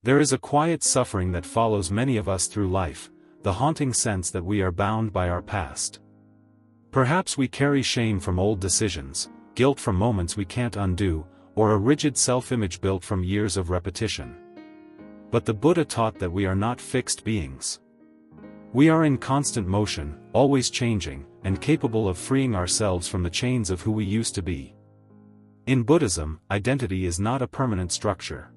There is a quiet suffering that follows many of us through life, the haunting sense that we are bound by our past. Perhaps we carry shame from old decisions, guilt from moments we can't undo, or a rigid self-image built from years of repetition. But the Buddha taught that we are not fixed beings. We are in constant motion, always changing, and capable of freeing ourselves from the chains of who we used to be. In Buddhism, identity is not a permanent structure.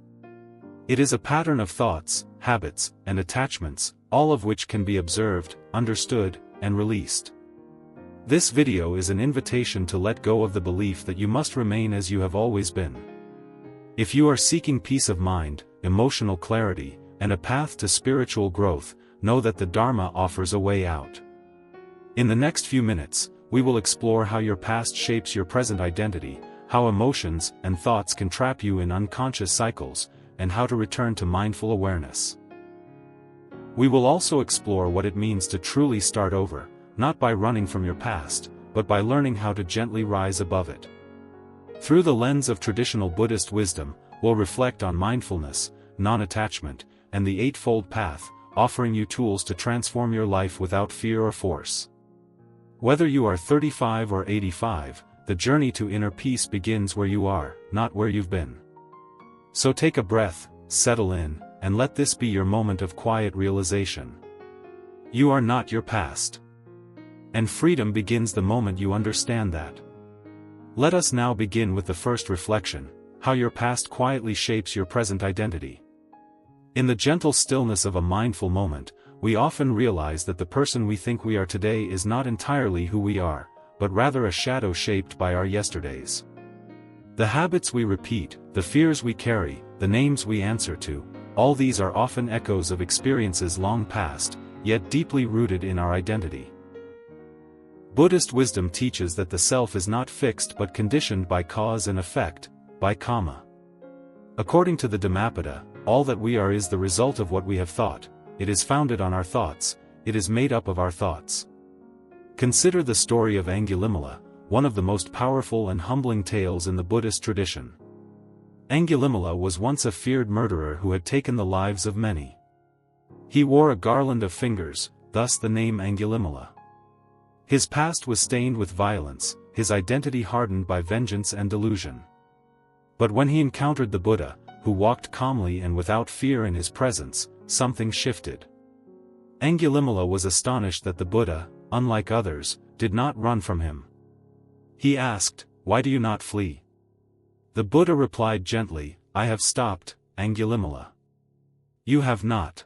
It is a pattern of thoughts, habits, and attachments, all of which can be observed, understood, and released. This video is an invitation to let go of the belief that you must remain as you have always been. If you are seeking peace of mind, emotional clarity, and a path to spiritual growth, know that the Dharma offers a way out. In the next few minutes, we will explore how your past shapes your present identity, how emotions and thoughts can trap you in unconscious cycles, and how to return to mindful awareness. We will also explore what it means to truly start over, not by running from your past, but by learning how to gently rise above it. Through the lens of traditional Buddhist wisdom, we'll reflect on mindfulness, non-attachment, and the Eightfold Path, offering you tools to transform your life without fear or force. Whether you are 35 or 85, the journey to inner peace begins where you are, not where you've been. So take a breath, settle in, and let this be your moment of quiet realization. You are not your past. And freedom begins the moment you understand that. Let us now begin with the first reflection, how your past quietly shapes your present identity. In the gentle stillness of a mindful moment, we often realize that the person we think we are today is not entirely who we are, but rather a shadow shaped by our yesterdays. The habits we repeat, the fears we carry, the names we answer to, all these are often echoes of experiences long past, yet deeply rooted in our identity. Buddhist wisdom teaches that the self is not fixed but conditioned by cause and effect, by karma. According to the Dhammapada, all that we are is the result of what we have thought, it is founded on our thoughts, it is made up of our thoughts. Consider the story of Angulimala, one of the most powerful and humbling tales in the Buddhist tradition. Angulimala was once a feared murderer who had taken the lives of many. He wore a garland of fingers, thus the name Angulimala. His past was stained with violence, his identity hardened by vengeance and delusion. But when he encountered the Buddha, who walked calmly and without fear in his presence, something shifted. Angulimala was astonished that the Buddha, unlike others, did not run from him. He asked, "Why do you not flee?" The Buddha replied gently, "I have stopped, Angulimala. You have not."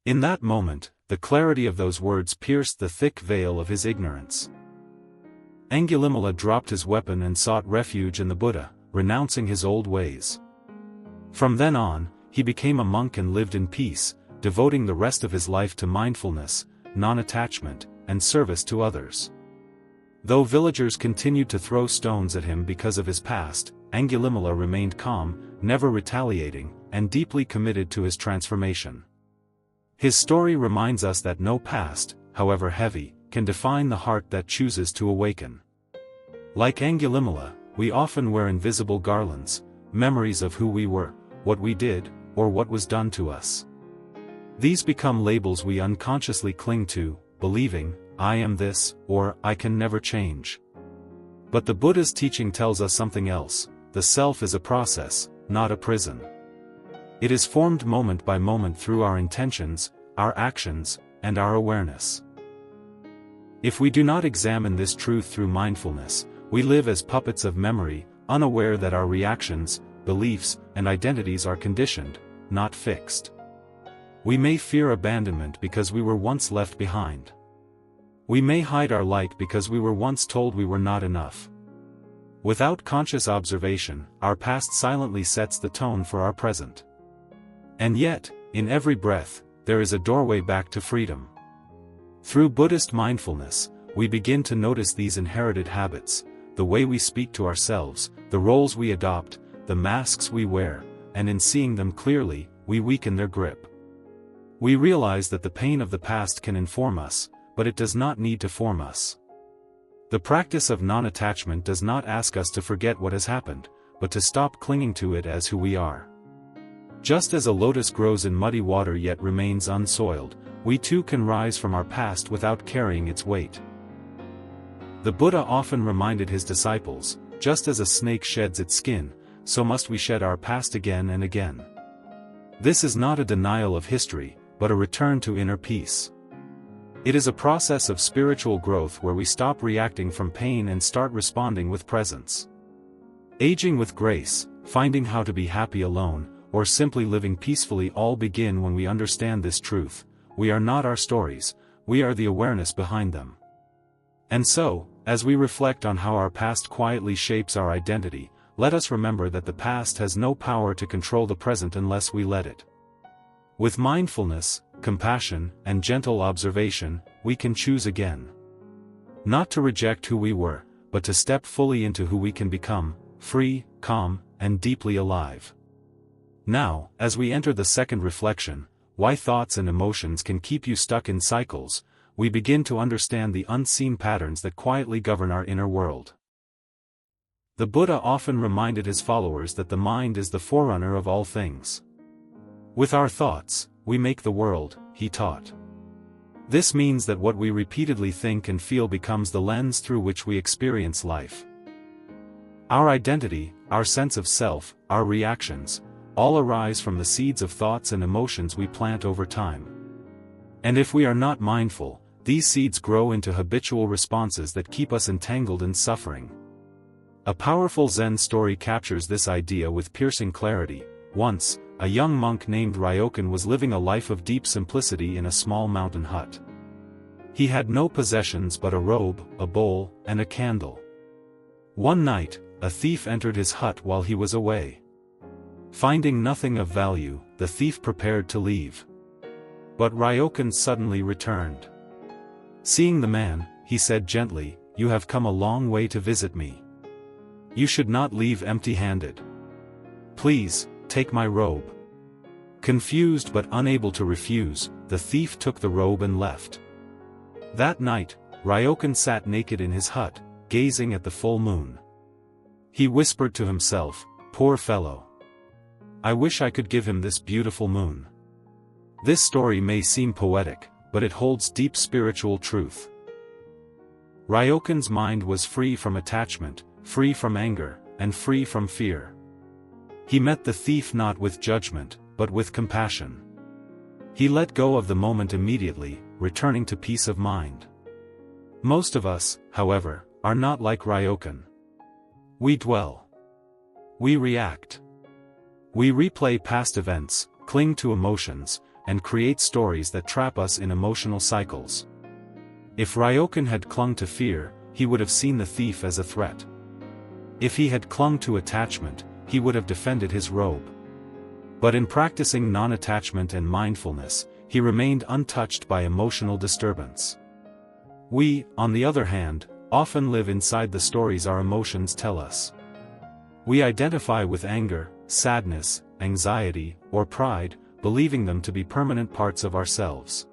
In that moment, the clarity of those words pierced the thick veil of his ignorance. Angulimala dropped his weapon and sought refuge in the Buddha, renouncing his old ways. From then on, he became a monk and lived in peace, devoting the rest of his life to mindfulness, non-attachment, and service to others. Though villagers continued to throw stones at him because of his past, Angulimala remained calm, never retaliating, and deeply committed to his transformation. His story reminds us that no past, however heavy, can define the heart that chooses to awaken. Like Angulimala, we often wear invisible garlands, memories of who we were, what we did, or what was done to us. These become labels we unconsciously cling to, believing, "I am this," or "I can never change." But the Buddha's teaching tells us something else: the self is a process, not a prison. It is formed moment by moment through our intentions, our actions, and our awareness. If we do not examine this truth through mindfulness, we live as puppets of memory, unaware that our reactions, beliefs, and identities are conditioned, not fixed. We may fear abandonment because we were once left behind. We may hide our light because we were once told we were not enough. Without conscious observation, our past silently sets the tone for our present. And yet, in every breath, there is a doorway back to freedom. Through Buddhist mindfulness, we begin to notice these inherited habits, the way we speak to ourselves, the roles we adopt, the masks we wear, and in seeing them clearly, we weaken their grip. We realize that the pain of the past can inform us, but it does not need to form us. The practice of non-attachment does not ask us to forget what has happened, but to stop clinging to it as who we are. Just as a lotus grows in muddy water yet remains unsoiled, we too can rise from our past without carrying its weight. The Buddha often reminded his disciples, just as a snake sheds its skin, so must we shed our past again and again. This is not a denial of history, but a return to inner peace. It is a process of spiritual growth where we stop reacting from pain and start responding with presence. Aging with grace, finding how to be happy alone, or simply living peacefully all begin when we understand this truth: we are not our stories, we are the awareness behind them. And so, as we reflect on how our past quietly shapes our identity, let us remember that the past has no power to control the present unless we let it. With mindfulness, compassion, and gentle observation, we can choose again. Not to reject who we were, but to step fully into who we can become: free, calm, and deeply alive. Now, as we enter the second reflection, why thoughts and emotions can keep you stuck in cycles, we begin to understand the unseen patterns that quietly govern our inner world. The Buddha often reminded his followers that the mind is the forerunner of all things. With our thoughts, we make the world, he taught. This means that what we repeatedly think and feel becomes the lens through which we experience life. Our identity, our sense of self, our reactions, all arise from the seeds of thoughts and emotions we plant over time. And if we are not mindful, these seeds grow into habitual responses that keep us entangled in suffering. A powerful Zen story captures this idea with piercing clarity. Once, a young monk named Ryokan was living a life of deep simplicity in a small mountain hut. He had no possessions but a robe, a bowl, and a candle. One night, a thief entered his hut while he was away. Finding nothing of value, the thief prepared to leave. But Ryokan suddenly returned. Seeing the man, he said gently, "You have come a long way to visit me. You should not leave empty-handed. Please, take my robe." Confused but unable to refuse, the thief took the robe and left. That night, Ryokan sat naked in his hut, gazing at the full moon. He whispered to himself, "Poor fellow. I wish I could give him this beautiful moon." This story may seem poetic, but it holds deep spiritual truth. Ryokan's mind was free from attachment, free from anger, and free from fear. He met the thief not with judgment, but with compassion. He let go of the moment immediately, returning to peace of mind. Most of us, however, are not like Ryokan. We dwell. We react. We replay past events, cling to emotions, and create stories that trap us in emotional cycles. If Ryokan had clung to fear, he would have seen the thief as a threat. If he had clung to attachment, he would have defended his robe. But in practicing non-attachment and mindfulness, he remained untouched by emotional disturbance. We, on the other hand, often live inside the stories our emotions tell us. We identify with anger, sadness, anxiety, or pride, believing them to be permanent parts of ourselves.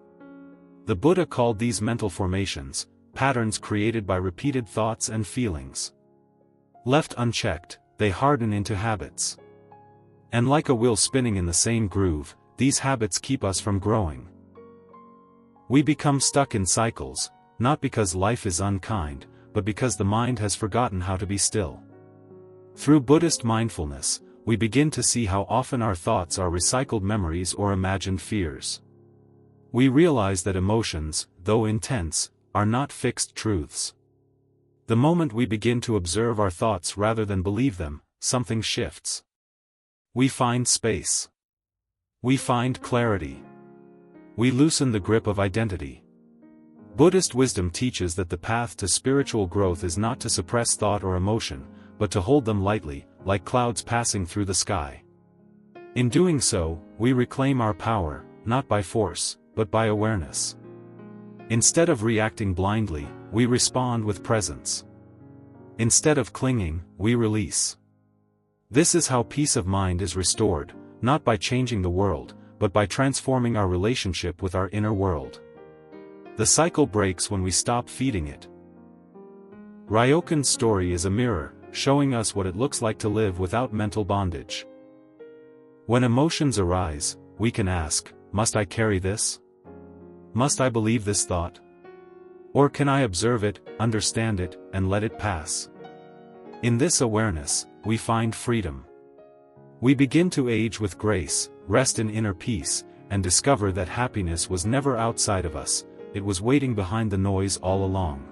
The Buddha called these mental formations, patterns created by repeated thoughts and feelings. Left unchecked, they harden into habits. And like a wheel spinning in the same groove, these habits keep us from growing. We become stuck in cycles, not because life is unkind, but because the mind has forgotten how to be still. Through Buddhist mindfulness, we begin to see how often our thoughts are recycled memories or imagined fears. We realize that emotions, though intense, are not fixed truths. The moment we begin to observe our thoughts rather than believe them, something shifts. We find space. We find clarity. We loosen the grip of identity. Buddhist wisdom teaches that the path to spiritual growth is not to suppress thought or emotion, but to hold them lightly, like clouds passing through the sky. In doing so, we reclaim our power, not by force, but by awareness. Instead of reacting blindly, we respond with presence. Instead of clinging, we release. This is how peace of mind is restored, not by changing the world, but by transforming our relationship with our inner world. The cycle breaks when we stop feeding it. Ryokan's story is a mirror, showing us what it looks like to live without mental bondage. When emotions arise, we can ask, must I carry this? Must I believe this thought? Or can I observe it, understand it, and let it pass? In this awareness, we find freedom. We begin to age with grace, rest in inner peace, and discover that happiness was never outside of us, it was waiting behind the noise all along.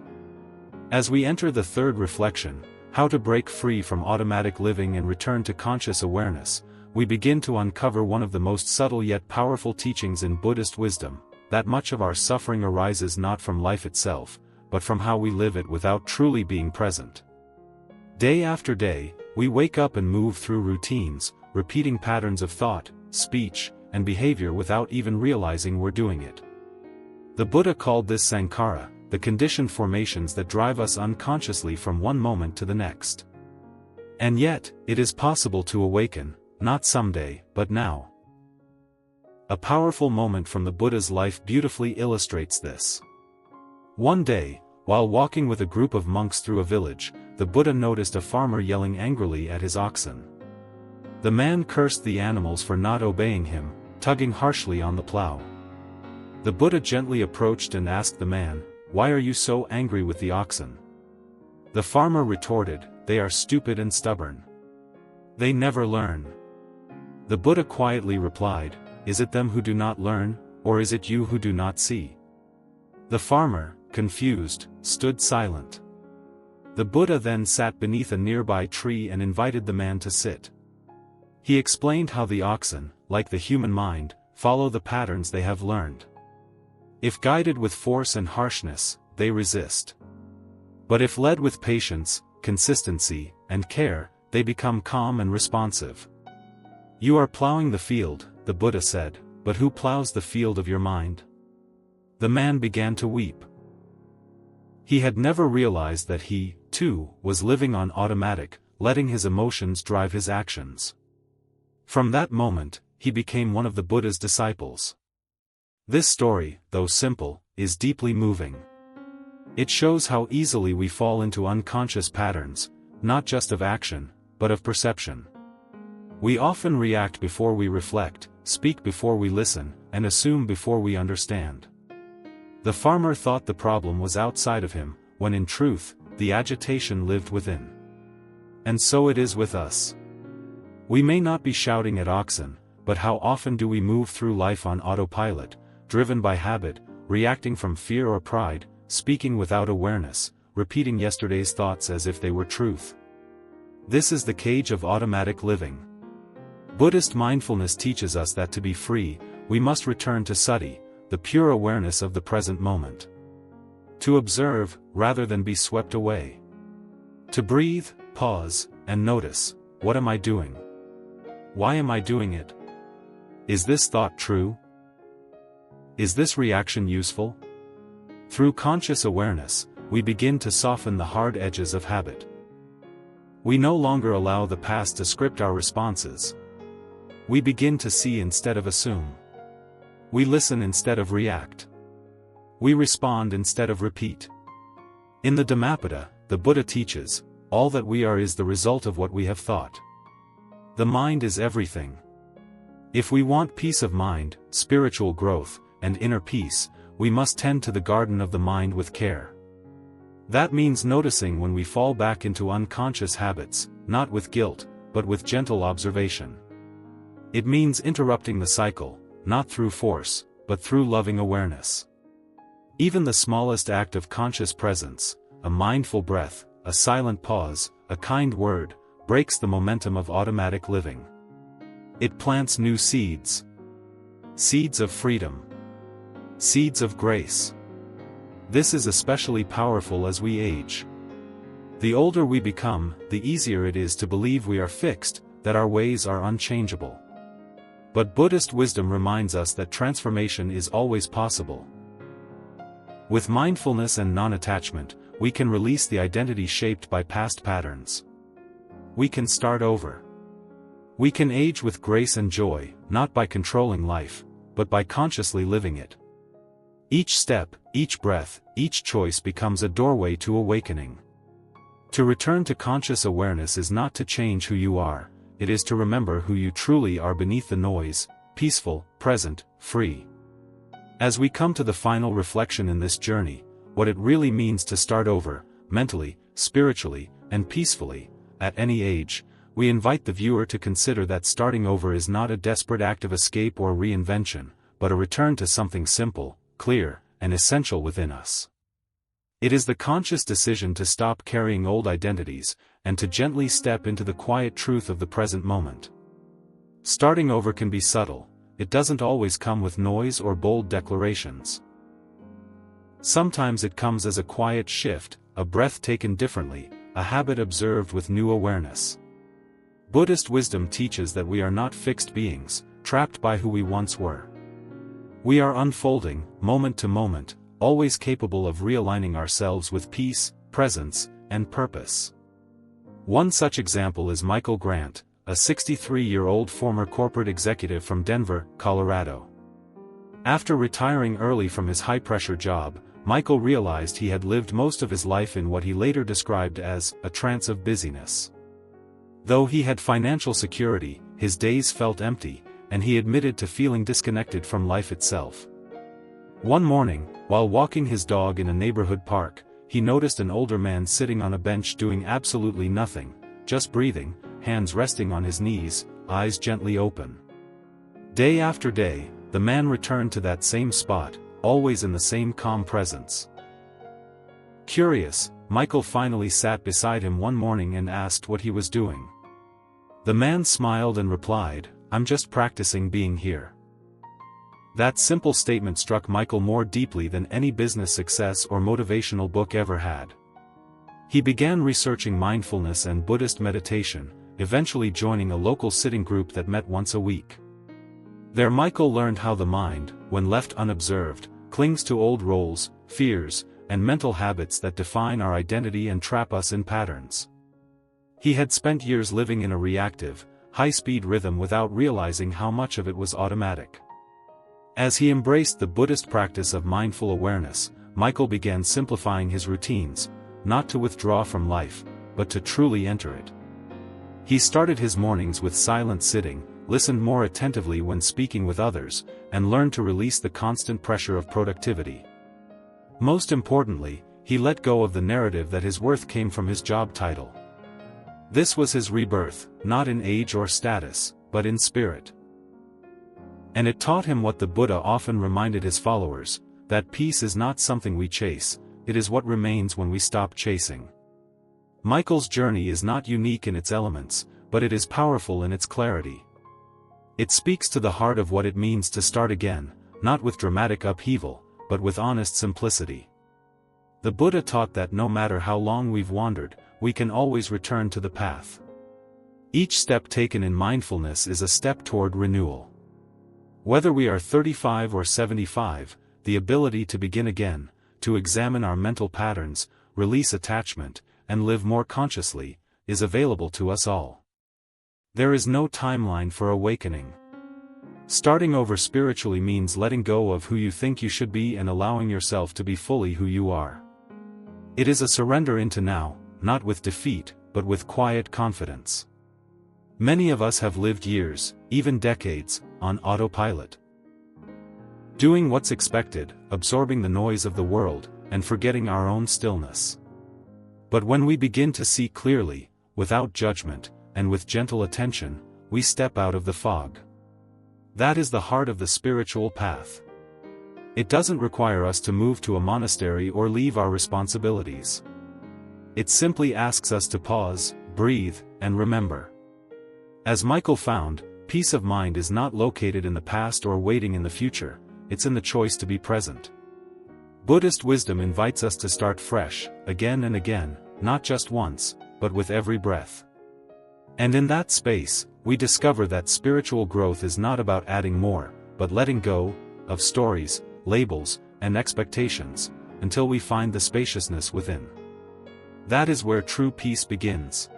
As we enter the third reflection, how to break free from automatic living and return to conscious awareness, we begin to uncover one of the most subtle yet powerful teachings in Buddhist wisdom, that much of our suffering arises not from life itself, but from how we live it without truly being present. Day after day, we wake up and move through routines, repeating patterns of thought, speech, and behavior without even realizing we're doing it. The Buddha called this sankhara, the conditioned formations that drive us unconsciously from one moment to the next. And yet, it is possible to awaken, not someday, but now. A powerful moment from the Buddha's life beautifully illustrates this. One day, while walking with a group of monks through a village, the Buddha noticed a farmer yelling angrily at his oxen. The man cursed the animals for not obeying him, tugging harshly on the plow. The Buddha gently approached and asked the man, "Why are you so angry with the oxen?" The farmer retorted, "They are stupid and stubborn. They never learn." The Buddha quietly replied, "Is it them who do not learn, or is it you who do not see?" The farmer, confused, stood silent. The Buddha then sat beneath a nearby tree and invited the man to sit. He explained how the oxen, like the human mind, follow the patterns they have learned. If guided with force and harshness, they resist. But if led with patience, consistency, and care, they become calm and responsive. "You are plowing the field," the Buddha said, "but who plows the field of your mind?" The man began to weep. He had never realized that he, too, was living on automatic, letting his emotions drive his actions. From that moment, he became one of the Buddha's disciples. This story, though simple, is deeply moving. It shows how easily we fall into unconscious patterns, not just of action, but of perception. We often react before we reflect, speak before we listen, and assume before we understand. The farmer thought the problem was outside of him, when in truth, the agitation lived within. And so it is with us. We may not be shouting at oxen, but how often do we move through life on autopilot, driven by habit, reacting from fear or pride, speaking without awareness, repeating yesterday's thoughts as if they were truth? This is the cage of automatic living. Buddhist mindfulness teaches us that to be free, we must return to sati, the pure awareness of the present moment. To observe, rather than be swept away. To breathe, pause, and notice, what am I doing? Why am I doing it? Is this thought true? Is this reaction useful? Through conscious awareness, we begin to soften the hard edges of habit. We no longer allow the past to script our responses. We begin to see instead of assume. We listen instead of react. We respond instead of repeat. In the Dhammapada, the Buddha teaches, all that we are is the result of what we have thought. The mind is everything. If we want peace of mind, spiritual growth, and inner peace, we must tend to the garden of the mind with care. That means noticing when we fall back into unconscious habits, not with guilt, but with gentle observation. It means interrupting the cycle, not through force, but through loving awareness. Even the smallest act of conscious presence, a mindful breath, a silent pause, a kind word, breaks the momentum of automatic living. It plants new seeds. Seeds of freedom. Seeds of grace. This is especially powerful as we age. The older we become, the easier it is to believe we are fixed, that our ways are unchangeable. But Buddhist wisdom reminds us that transformation is always possible. With mindfulness and non-attachment, we can release the identity shaped by past patterns. We can start over. We can age with grace and joy, not by controlling life, but by consciously living it. Each step, each breath, each choice becomes a doorway to awakening. To return to conscious awareness is not to change who you are, it is to remember who you truly are beneath the noise, peaceful, present, free. As we come to the final reflection in this journey, what it really means to start over, mentally, spiritually, and peacefully, at any age, we invite the viewer to consider that starting over is not a desperate act of escape or reinvention, but a return to something simple, clear, and essential within us. It is the conscious decision to stop carrying old identities, and to gently step into the quiet truth of the present moment. Starting over can be subtle. It doesn't always come with noise or bold declarations. Sometimes it comes as a quiet shift, a breath taken differently, a habit observed with new awareness. Buddhist wisdom teaches that we are not fixed beings, trapped by who we once were. We are unfolding, moment to moment, always capable of realigning ourselves with peace, presence, and purpose. One such example is Michael Grant, a 63-year-old former corporate executive from Denver, Colorado. After retiring early from his high-pressure job, Michael realized he had lived most of his life in what he later described as a trance of busyness. Though he had financial security, his days felt empty, and he admitted to feeling disconnected from life itself. One morning, while walking his dog in a neighborhood park, he noticed an older man sitting on a bench doing absolutely nothing, just breathing, hands resting on his knees, eyes gently open. Day after day, the man returned to that same spot, always in the same calm presence. Curious, Michael finally sat beside him one morning and asked what he was doing. The man smiled and replied, "I'm just practicing being here." That simple statement struck Michael more deeply than any business success or motivational book ever had. He began researching mindfulness and Buddhist meditation, eventually joining a local sitting group that met once a week. There Michael learned how the mind, when left unobserved, clings to old roles, fears, and mental habits that define our identity and trap us in patterns. He had spent years living in a reactive, high-speed rhythm without realizing how much of it was automatic. As he embraced the Buddhist practice of mindful awareness, Michael began simplifying his routines, not to withdraw from life, but to truly enter it. He started his mornings with silent sitting, listened more attentively when speaking with others, and learned to release the constant pressure of productivity. Most importantly, he let go of the narrative that his worth came from his job title. This was his rebirth, not in age or status, but in spirit. And it taught him what the Buddha often reminded his followers, that peace is not something we chase, it is what remains when we stop chasing. Michael's journey is not unique in its elements, but it is powerful in its clarity. It speaks to the heart of what it means to start again, not with dramatic upheaval, but with honest simplicity. The Buddha taught that no matter how long we've wandered, we can always return to the path. Each step taken in mindfulness is a step toward renewal. Whether we are 35 or 75, the ability to begin again, to examine our mental patterns, release attachment, and live more consciously, is available to us all. There is no timeline for awakening. Starting over spiritually means letting go of who you think you should be and allowing yourself to be fully who you are. It is a surrender into now, not with defeat, but with quiet confidence. Many of us have lived years, even decades, on autopilot. Doing what's expected, absorbing the noise of the world, and forgetting our own stillness. But when we begin to see clearly, without judgment, and with gentle attention, we step out of the fog. That is the heart of the spiritual path. It doesn't require us to move to a monastery or leave our responsibilities. It simply asks us to pause, breathe, and remember. As Michael found, peace of mind is not located in the past or waiting in the future, it's in the choice to be present. Buddhist wisdom invites us to start fresh, again and again, not just once, but with every breath. And in that space, we discover that spiritual growth is not about adding more, but letting go of stories, labels, and expectations, until we find the spaciousness within. That is where true peace begins.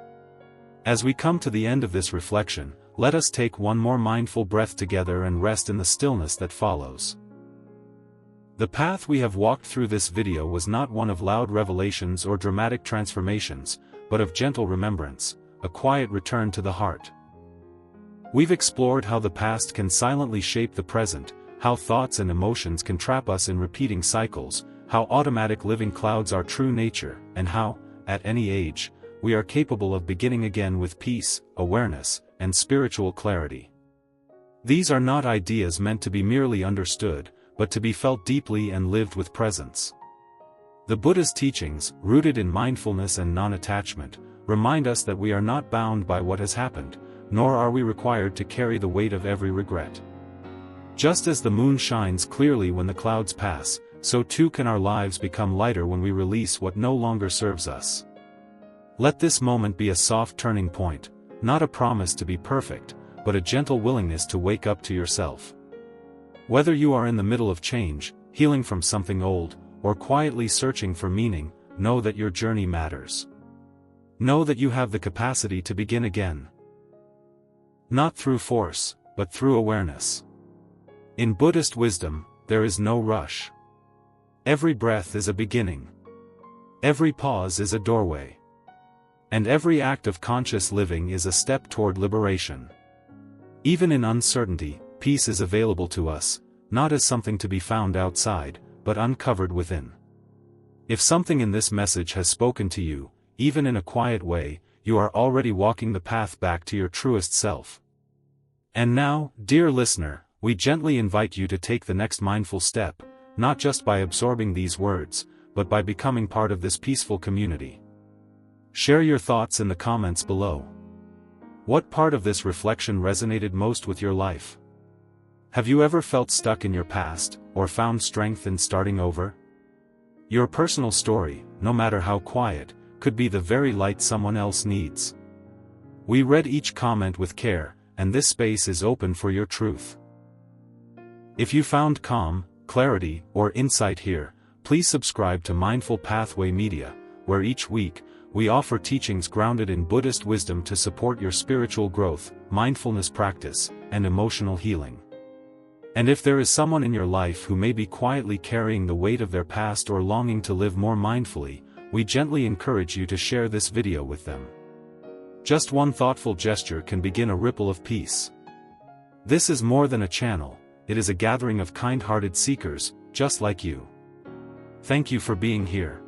As we come to the end of this reflection, let us take one more mindful breath together and rest in the stillness that follows. The path we have walked through this video was not one of loud revelations or dramatic transformations, but of gentle remembrance, a quiet return to the heart. We've explored how the past can silently shape the present, how thoughts and emotions can trap us in repeating cycles, how automatic living clouds our true nature, and how, at any age, we are capable of beginning again with peace, awareness, and spiritual clarity. These are not ideas meant to be merely understood, but to be felt deeply and lived with presence. The Buddha's teachings, rooted in mindfulness and non-attachment, remind us that we are not bound by what has happened, nor are we required to carry the weight of every regret. Just as the moon shines clearly when the clouds pass, so too can our lives become lighter when we release what no longer serves us. Let this moment be a soft turning point, not a promise to be perfect, but a gentle willingness to wake up to yourself. Whether you are in the middle of change, healing from something old, or quietly searching for meaning, know that your journey matters. Know that you have the capacity to begin again. Not through force, but through awareness. In Buddhist wisdom, there is no rush. Every breath is a beginning. Every pause is a doorway. And every act of conscious living is a step toward liberation. Even in uncertainty, peace is available to us, not as something to be found outside, but uncovered within. If something in this message has spoken to you, even in a quiet way, you are already walking the path back to your truest self. And now, dear listener, we gently invite you to take the next mindful step, not just by absorbing these words, but by becoming part of this peaceful community. Share your thoughts in the comments below. What part of this reflection resonated most with your life? Have you ever felt stuck in your past, or found strength in starting over? Your personal story, no matter how quiet, could be the very light someone else needs. We read each comment with care, and this space is open for your truth. If you found calm, clarity, or insight here, please subscribe to Mindful Pathway Media, where each week, we offer teachings grounded in Buddhist wisdom to support your spiritual growth, mindfulness practice, and emotional healing. And if there is someone in your life who may be quietly carrying the weight of their past or longing to live more mindfully, we gently encourage you to share this video with them. Just one thoughtful gesture can begin a ripple of peace. This is more than a channel, it is a gathering of kind-hearted seekers, just like you. Thank you for being here.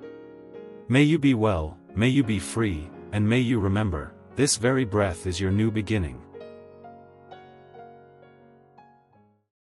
May you be well, may you be free, and may you remember, this very breath is your new beginning.